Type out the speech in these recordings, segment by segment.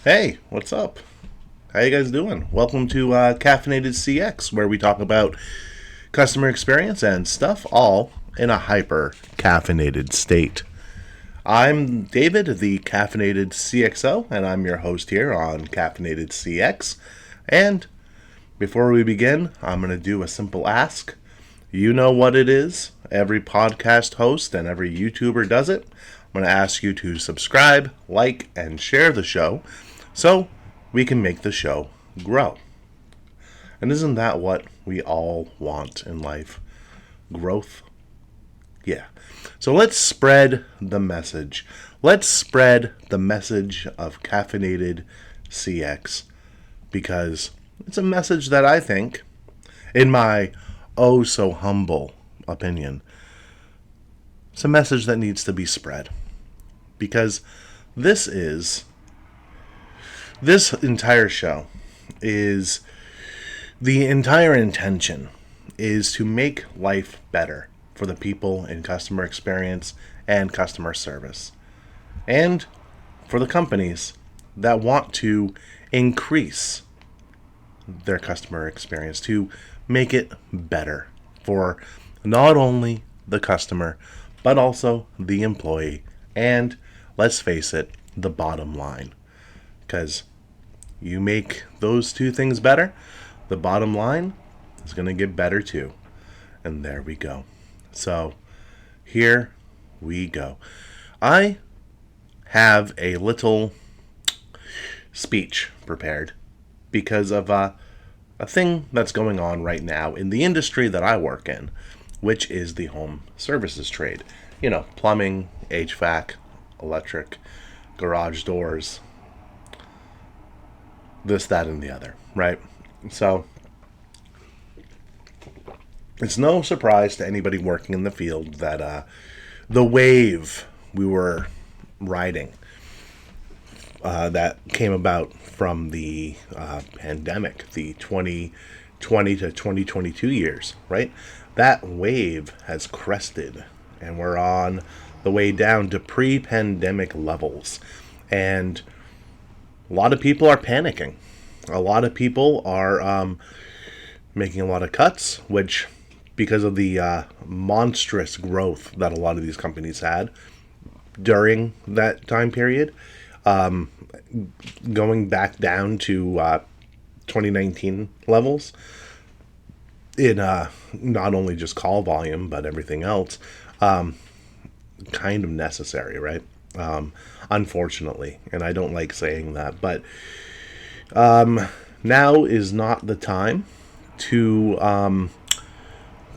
Hey, what's up? How you guys doing? Welcome to Caffeinated CX, where we talk about customer experience and stuff all in a hyper caffeinated state. I'm David, the Caffeinated CXO, and I'm your host here on Caffeinated CX. And before we begin, I'm going to do a simple ask. You know what it is. Every podcast host and every YouTuber does it. I'm going to ask you to subscribe, like, and share the show so we can make the show grow. And isn't that what we all want in life? Growth? Yeah. So let's spread the message. Let's spread the message of Caffeinated CX because it's a message that I think, in my oh so humble opinion, it's a message that needs to be spread. Because this entire show is the entire intention is to make life better for the people in customer experience and customer service, and for the companies that want to increase their customer experience, to make it better for not only the customer but also the employee, and let's face it, the bottom line. Because you make those two things better, the bottom line is going to get better too. And there we go. So here we go. I have a little speech prepared because of a thing that's going on right now in the industry that I work in, which is the home services trade. You know, plumbing, HVAC, electric, garage doors, this, that, and the other, right? So it's no surprise to anybody working in the field that the wave we were riding that came about from the pandemic, the 2020 to 2022 years, right? That wave has crested, and we're on the way down to pre-pandemic levels. And a lot of people are panicking. A lot of people are making a lot of cuts, which, because of the monstrous growth that a lot of these companies had during that time period, going back down to 2019 levels in not only just call volume but everything else, kind of necessary, right? Unfortunately, and I don't like saying that, but now is not the time to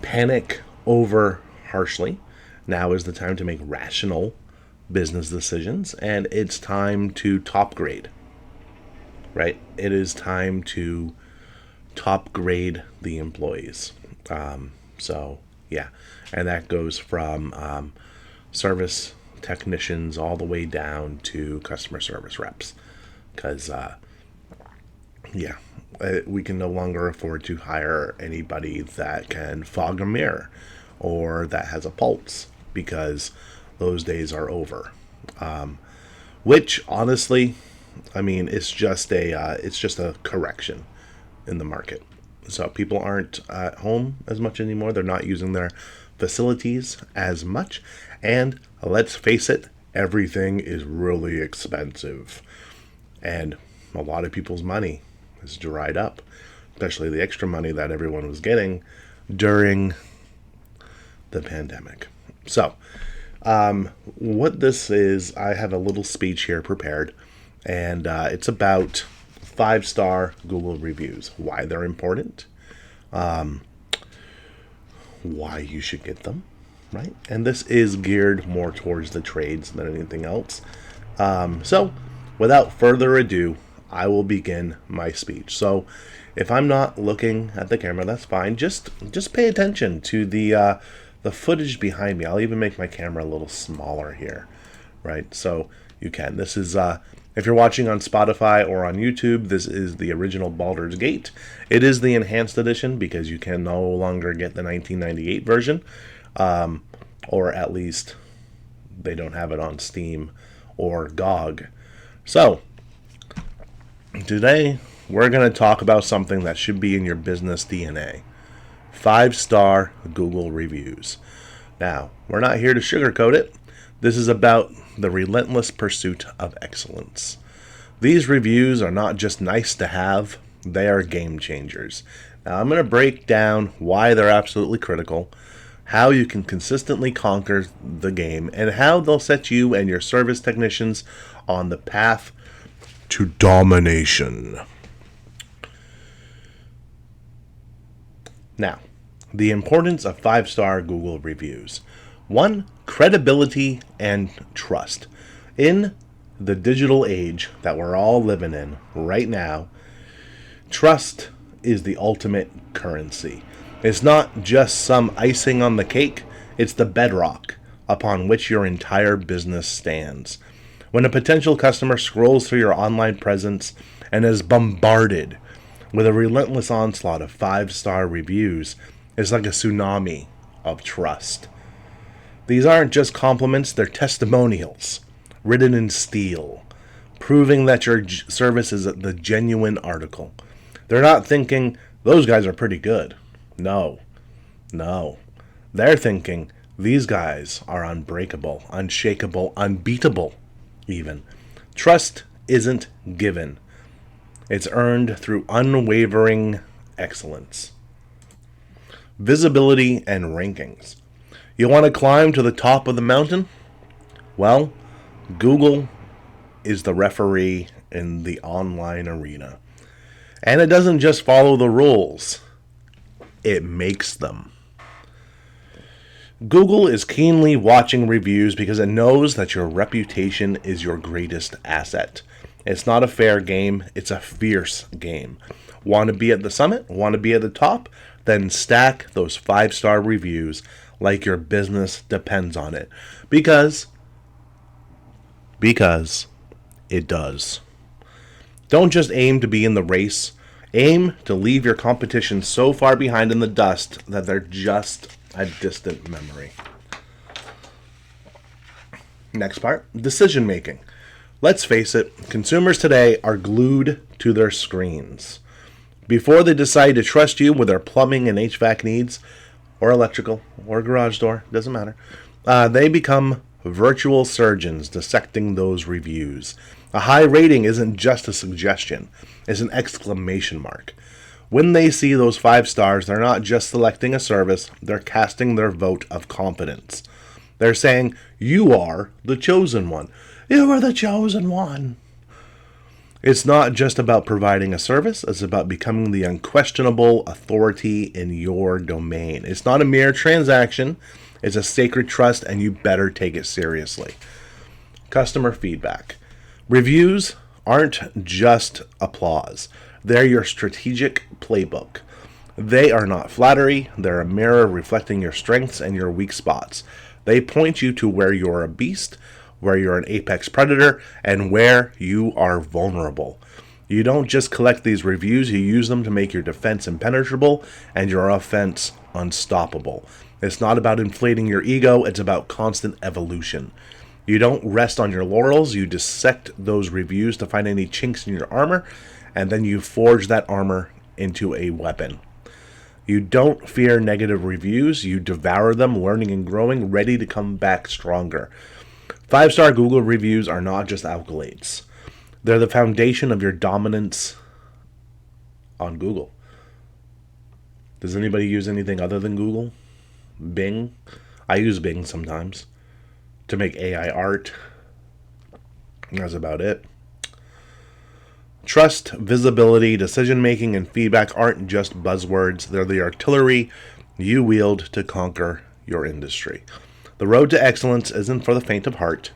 panic over harshly. Now is the time to make rational business decisions, and it's time to top grade, right? It is time to top grade the employees. So, yeah, and that goes from service technicians all the way down to customer service reps, because we can no longer afford to hire anybody that can fog a mirror or that has a pulse, because those days are over. Which honestly, I mean, it's just a correction in the market. So people aren't at home as much anymore. They're not using their facilities as much. And let's face it, everything is really expensive. And a lot of people's money has dried up, especially the extra money that everyone was getting during the pandemic. So, what this is, I have a little speech here prepared, and it's about 5-star Google reviews, why they're important, why you should get them, right? And this is geared more towards the trades than anything else. So, without further ado, I will begin my speech. So, if I'm not looking at the camera, that's fine. Just pay attention to the footage behind me. I'll even make my camera a little smaller here, right? So you can. This is if you're watching on Spotify or on YouTube, this is the original Baldur's Gate. It is the enhanced edition because you can no longer get the 1998 version, or at least they don't have it on Steam or GOG. So Today, we're going to talk about something that should be in your business DNA: 5-star Google reviews. Now, we're not here to sugarcoat it. This is about the relentless pursuit of excellence. These reviews are not just nice to have, they are game changers. Now, I'm going to break down why they're absolutely critical, how you can consistently conquer the game, and how they'll set you and your service technicians on the path to domination. Now, the importance of 5-star Google reviews. 1, credibility and trust. In the digital age that we're all living in right now, trust is the ultimate currency. It's not just some icing on the cake, it's the bedrock upon which your entire business stands. When a potential customer scrolls through your online presence and is bombarded with a relentless onslaught of 5-star reviews, it's like a tsunami of trust. These aren't just compliments, they're testimonials, written in steel, proving that your service is the genuine article. They're not thinking, those guys are pretty good. No. They're thinking, these guys are unbreakable, unshakable, unbeatable, even. Trust isn't given. It's earned through unwavering excellence. Visibility and rankings. You want to climb to the top of the mountain? Well, Google is the referee in the online arena. And it doesn't just follow the rules, it makes them. Google is keenly watching reviews because it knows that your reputation is your greatest asset. It's not a fair game, it's a fierce game. Want to be at the summit? Want to be at the top? Then stack those 5-star reviews like your business depends on it. Because it does. Don't just aim to be in the race. Aim to leave your competition so far behind in the dust that they're just a distant memory. Next part, decision making. Let's face it, consumers today are glued to their screens. Before they decide to trust you with their plumbing and HVAC needs, or electrical, or garage door, doesn't matter, they become virtual surgeons dissecting those reviews. A high rating isn't just a suggestion, it's an exclamation mark. When they see those 5 stars, they're not just selecting a service, they're casting their vote of confidence. They're saying, you are the chosen one. You are the chosen one. It's not just about providing a service, it's about becoming the unquestionable authority in your domain. It's not a mere transaction, it's a sacred trust, and you better take it seriously. Customer feedback. Reviews aren't just applause. They're your strategic playbook. They are not flattery. They're a mirror reflecting your strengths and your weak spots. They point you to where you're a beast, where you're an apex predator, and where you are vulnerable. You don't just collect these reviews, you use them to make your defense impenetrable and your offense unstoppable. It's not about inflating your ego, it's about constant evolution. You don't rest on your laurels, you dissect those reviews to find any chinks in your armor, and then you forge that armor into a weapon. You don't fear negative reviews, you devour them, learning and growing, ready to come back stronger. 5-star Google reviews are not just accolades. They're the foundation of your dominance on Google. Does anybody use anything other than Google? Bing? I use Bing sometimes to make AI art. That's about it. Trust, visibility, decision-making, and feedback aren't just buzzwords. They're the artillery you wield to conquer your industry. The road to excellence isn't for the faint of heart.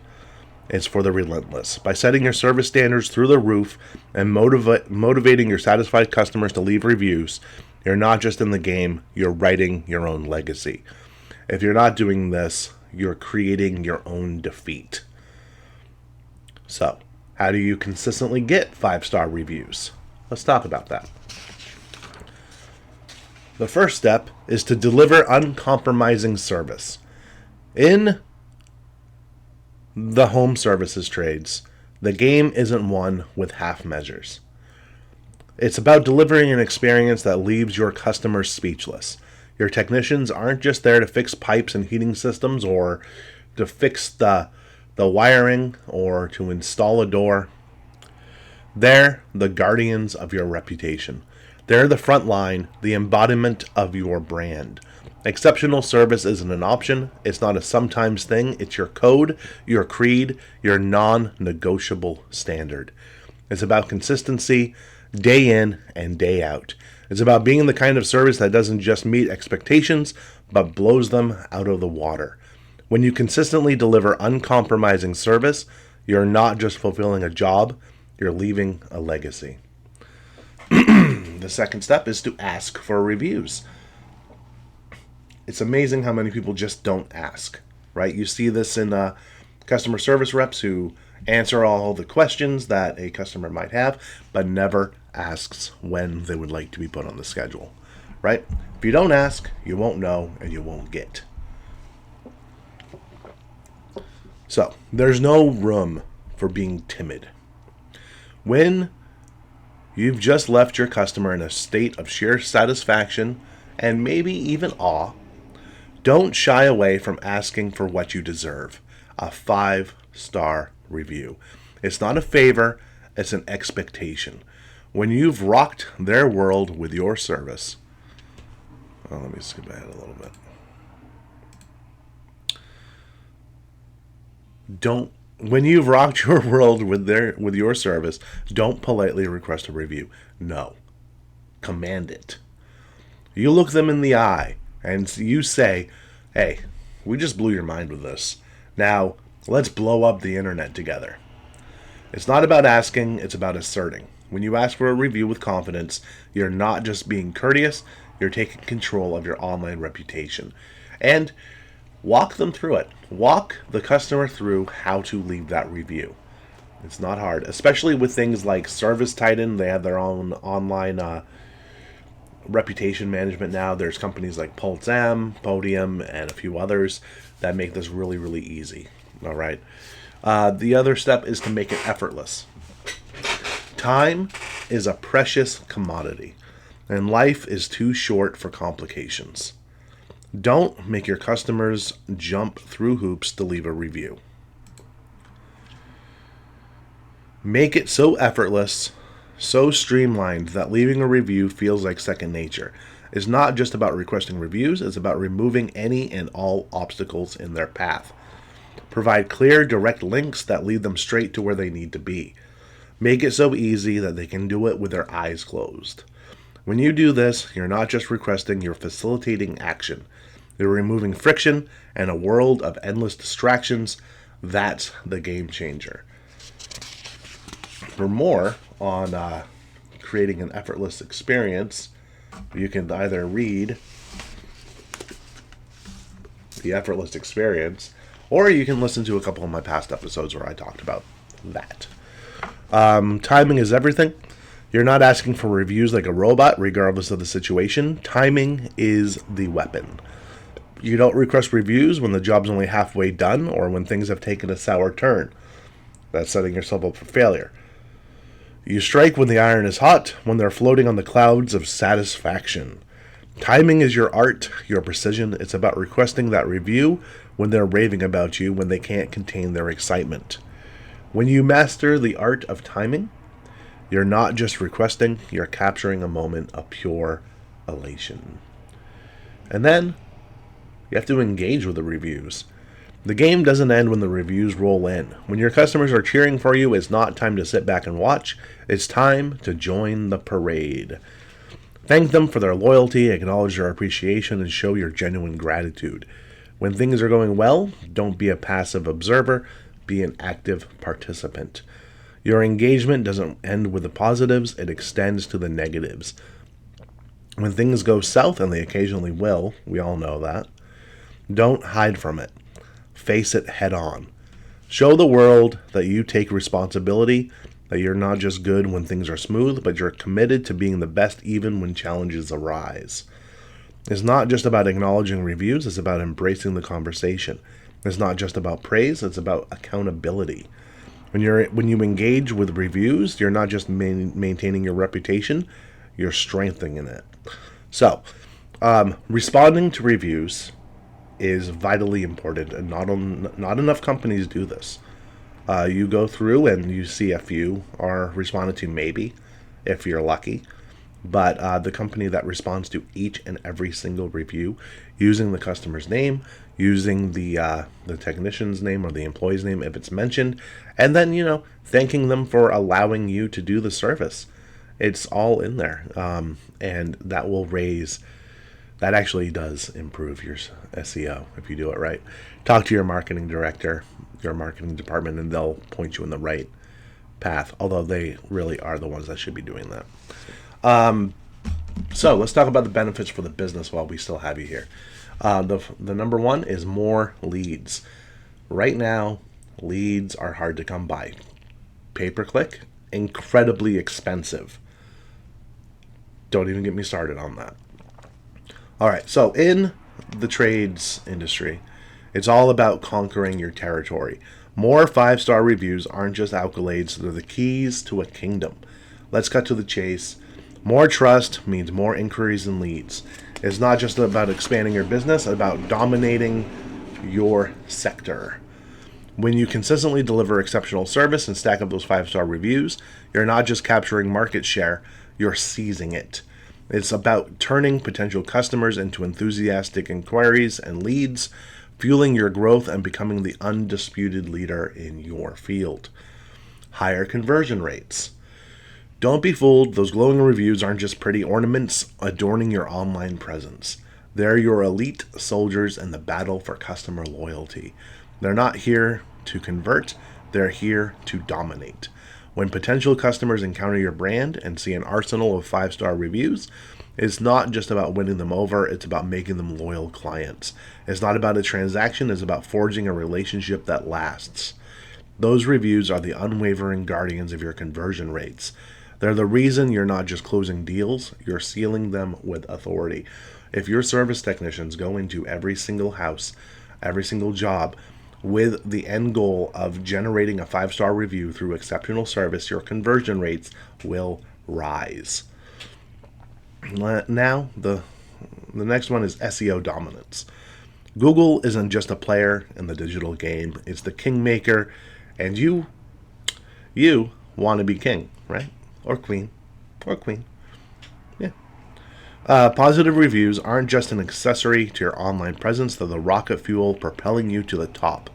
It's for the relentless. By setting your service standards through the roof and motivating your satisfied customers to leave reviews, you're not just in the game, you're writing your own legacy. If you're not doing this, you're creating your own defeat. So, how do you consistently get 5-star reviews? Let's talk about that. The first step is to deliver uncompromising service. In the home services trades, the game isn't won with half measures. It's about delivering an experience that leaves your customers speechless. Your technicians aren't just there to fix pipes and heating systems or to fix the wiring or to install a door. They're the guardians of your reputation. They're the front line, the embodiment of your brand. Exceptional service isn't an option. It's not a sometimes thing. It's your code, your creed, your non-negotiable standard. It's about consistency, day in and day out. It's about being the kind of service that doesn't just meet expectations, but blows them out of the water. When you consistently deliver uncompromising service, you're not just fulfilling a job, you're leaving a legacy. The second step is to ask for reviews. It's amazing how many people just don't ask, right? You see this in customer service reps who answer all the questions that a customer might have, but never asks when they would like to be put on the schedule, right? If you don't ask, you won't know and you won't get. So, there's no room for being timid. When you've just left your customer in a state of sheer satisfaction and maybe even awe, don't shy away from asking for what you deserve, a 5-star review. It's not a favor, it's an expectation. When you've rocked their world with your service, let me skip ahead a little bit. When you've rocked your world with your service, don't politely request a review. No. Command it. You look them in the eye and you say, hey, we just blew your mind with this. Now, let's blow up the internet together. It's not about asking, it's about asserting. When you ask for a review with confidence, you're not just being courteous, you're taking control of your online reputation. And walk them through it. Walk the customer through how to leave that review. It's not hard, especially with things like Service Titan. They have their own online reputation management now. There's companies like Pulsam, Podium, and a few others that make this really, really easy. All right. The other step is to make it effortless. Time is a precious commodity, and life is too short for complications. Don't make your customers jump through hoops to leave a review. Make it so effortless, so streamlined that leaving a review feels like second nature. It's not just about requesting reviews, it's about removing any and all obstacles in their path. Provide clear, direct links that lead them straight to where they need to be. Make it so easy that they can do it with their eyes closed. When you do this, you're not just requesting, you're facilitating action. You're removing friction and a world of endless distractions. That's the game changer. For more on creating an effortless experience, you can either read The Effortless Experience, or you can listen to a couple of my past episodes where I talked about that. Timing is everything. You're not asking for reviews like a robot, regardless of the situation. Timing is the weapon. You don't request reviews when the job's only halfway done or when things have taken a sour turn. That's setting yourself up for failure. You strike when the iron is hot, when they're floating on the clouds of satisfaction. Timing is your art, your precision. It's about requesting that review when they're raving about you, when they can't contain their excitement. When you master the art of timing, you're not just requesting, you're capturing a moment of pure elation. And then you have to engage with the reviews. The game doesn't end when the reviews roll in. When your customers are cheering for you, it's not time to sit back and watch. It's time to join the parade. Thank them for their loyalty, acknowledge their appreciation, and show your genuine gratitude. When things are going well, don't be a passive observer, be an active participant. Your engagement doesn't end with the positives, it extends to the negatives. When things go south, and they occasionally will, we all know that, don't hide from it. Face it head on. Show the world that you take responsibility, that you're not just good when things are smooth, but you're committed to being the best even when challenges arise. It's not just about acknowledging reviews, it's about embracing the conversation. It's not just about praise, it's about accountability. When you engage with reviews, you're not just maintaining your reputation, you're strengthening it. So, responding to reviews is vitally important, and not enough companies do this. You go through and you see a few are responded to, maybe, if you're lucky. But the company that responds to each and every single review using the customer's name, using the technician's name or the employee's name if it's mentioned, and then, thanking them for allowing you to do the service. It's all in there. And that actually does improve your SEO if you do it right. Talk to your marketing director, your marketing department, and they'll point you in the right path, although they really are the ones that should be doing that. So let's talk about the benefits for the business while we still have you here. The number one is more leads. Right now, leads are hard to come by. Pay-per-click, incredibly expensive. Don't even get me started on that. All right, so in the trades industry, it's all about conquering your territory. More 5-star reviews aren't just accolades, they're the keys to a kingdom. Let's cut to the chase. More trust means more inquiries and leads. It's not just about expanding your business, it's about dominating your sector. When you consistently deliver exceptional service and stack up those 5-star reviews, you're not just capturing market share, you're seizing it. It's about turning potential customers into enthusiastic inquiries and leads, fueling your growth and becoming the undisputed leader in your field. Higher conversion rates. Don't be fooled, those glowing reviews aren't just pretty ornaments adorning your online presence. They're your elite soldiers in the battle for customer loyalty. They're not here to convert, they're here to dominate. When potential customers encounter your brand and see an arsenal of 5-star reviews, it's not just about winning them over, it's about making them loyal clients. It's not about a transaction, it's about forging a relationship that lasts. Those reviews are the unwavering guardians of your conversion rates. They're the reason you're not just closing deals, you're sealing them with authority. If your service technicians go into every single house, every single job, with the end goal of generating a 5-star review through exceptional service, your conversion rates will rise. Now, the next one is SEO dominance. Google isn't just a player in the digital game, it's the kingmaker, and you want to be king, right? Or queen. Yeah. Positive reviews aren't just an accessory to your online presence, they're the rocket fuel propelling you to the top.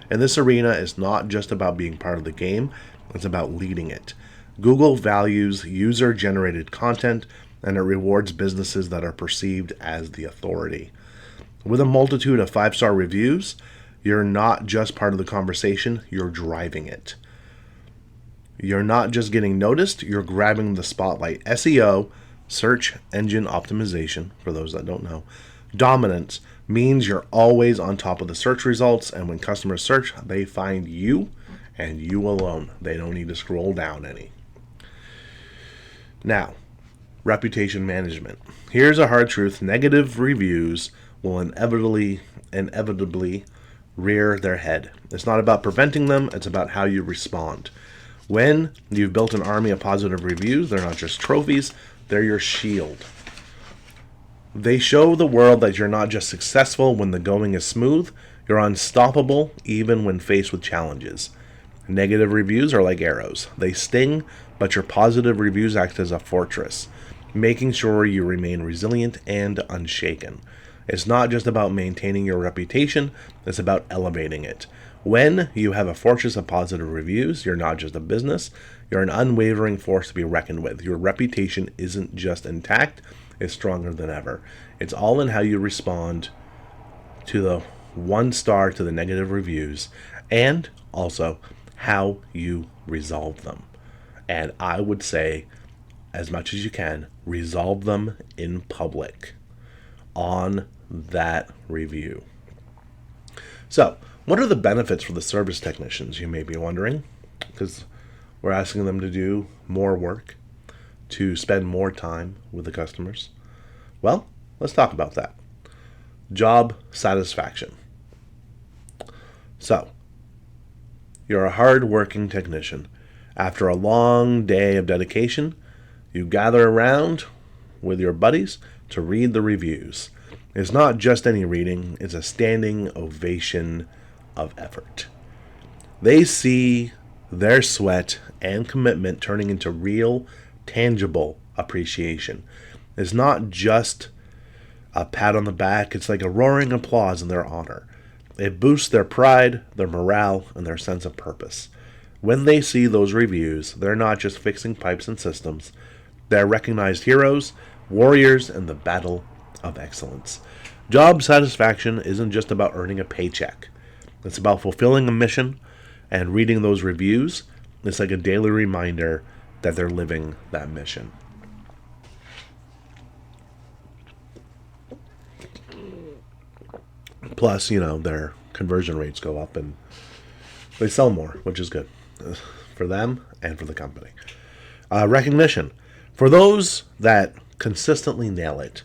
And this arena is not just about being part of the game, it's about leading it. Google values user-generated content, and it rewards businesses that are perceived as the authority. With a multitude of 5-star reviews, you're not just part of the conversation, you're driving it. You're not just getting noticed, you're grabbing the spotlight. SEO, search engine optimization, for those that don't know, dominance means you're always on top of the search results, and when customers search, they find you and you alone. They don't need to scroll down any. Now, reputation management. Here's a hard truth. Negative reviews will inevitably rear their head. It's not about preventing them, it's about how you respond. When you've built an army of positive reviews, they're not just trophies, they're your shield. They show the world that you're not just successful when the going is smooth, you're unstoppable even when faced with challenges. Negative reviews are like arrows. They sting, but your positive reviews act as a fortress, making sure you remain resilient and unshaken. It's not just about maintaining your reputation, it's about elevating it. When you have a fortress of positive reviews, you're not just a business, you're an unwavering force to be reckoned with. Your reputation isn't just intact, it's stronger than ever. It's all in how you respond to the 1-star to the negative reviews, and also how you resolve them. And I would say, as much as you can, resolve them in public on that review. So, what are the benefits for the service technicians, you may be wondering? Because we're asking them to do more work, to spend more time with the customers. Well, let's talk about that. Job satisfaction. So, you're a hard-working technician. After a long day of dedication, you gather around with your buddies to read the reviews. It's not just any reading, it's a standing ovation of effort. They see their sweat and commitment turning into real, tangible appreciation. It's not just a pat on the back, it's like a roaring applause in their honor. It boosts their pride, their morale, and their sense of purpose. When they see those reviews, they're not just fixing pipes and systems, they're recognized heroes, warriors in the battle of excellence. Job satisfaction isn't just about earning a paycheck. It's about fulfilling a mission, and reading those reviews is like a daily reminder that they're living that mission. Plus, their conversion rates go up and they sell more, which is good for them and for the company. Recognition. For those that consistently nail it,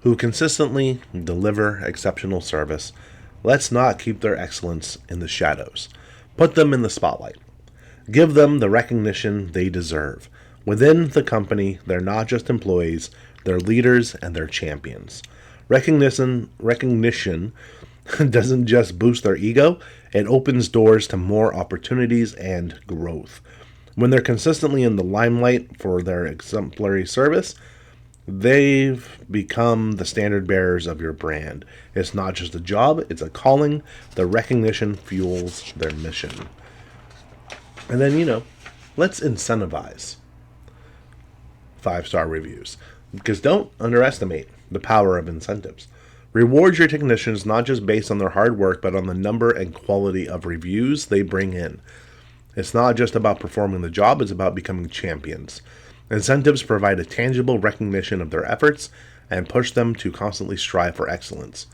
who consistently deliver exceptional service, let's not keep their excellence in the shadows. Put them in the spotlight. Give them the recognition they deserve. Within the company, they're not just employees, they're leaders and they're champions. Recognition doesn't just boost their ego, it opens doors to more opportunities and growth. When they're consistently in the limelight for their exemplary service, they've become the standard bearers of your brand. It's not just a job, it's a calling. The recognition fuels their mission. And then, let's incentivize 5-star reviews. Because don't underestimate the power of incentives. Reward your technicians not just based on their hard work, but on the number and quality of reviews they bring in. It's not just about performing the job, it's about becoming champions. Incentives provide a tangible recognition of their efforts and push them to constantly strive for excellence.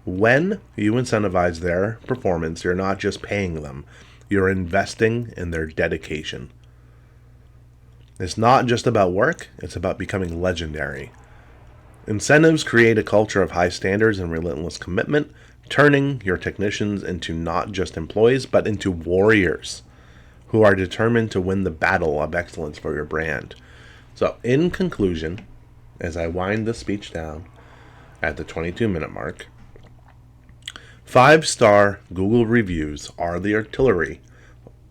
When you incentivize their performance, you're not just paying them, you're investing in their dedication. It's not just about work, it's about becoming legendary. Incentives create a culture of high standards and relentless commitment, turning your technicians into not just employees, but into warriors who are determined to win the battle of excellence for your brand. So, in conclusion, as I wind this speech down at the 22-minute mark, 5-star Google reviews are the artillery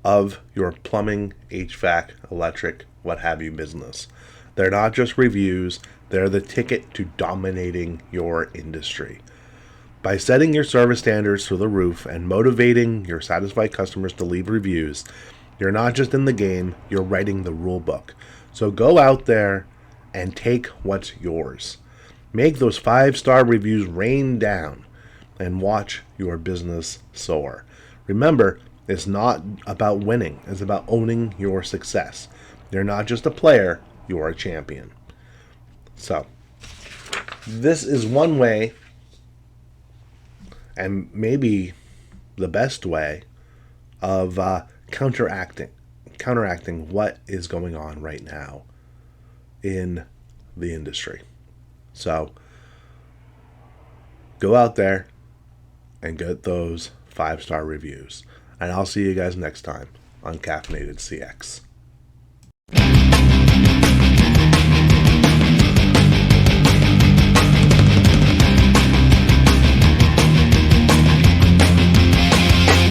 of your plumbing, HVAC, electric, what have you business. They're not just reviews, they're the ticket to dominating your industry. By setting your service standards through the roof and motivating your satisfied customers to leave reviews, you're not just in the game, you're writing the rule book. So go out there and take what's yours. Make those 5-star reviews rain down and watch your business soar. Remember, it's not about winning, it's about owning your success. You're not just a player, you're a champion. So, this is one way, and maybe the best way, of counteracting what is going on right now in the industry. So, go out there and get those 5-star reviews. And I'll see you guys next time on Caffeinated CX.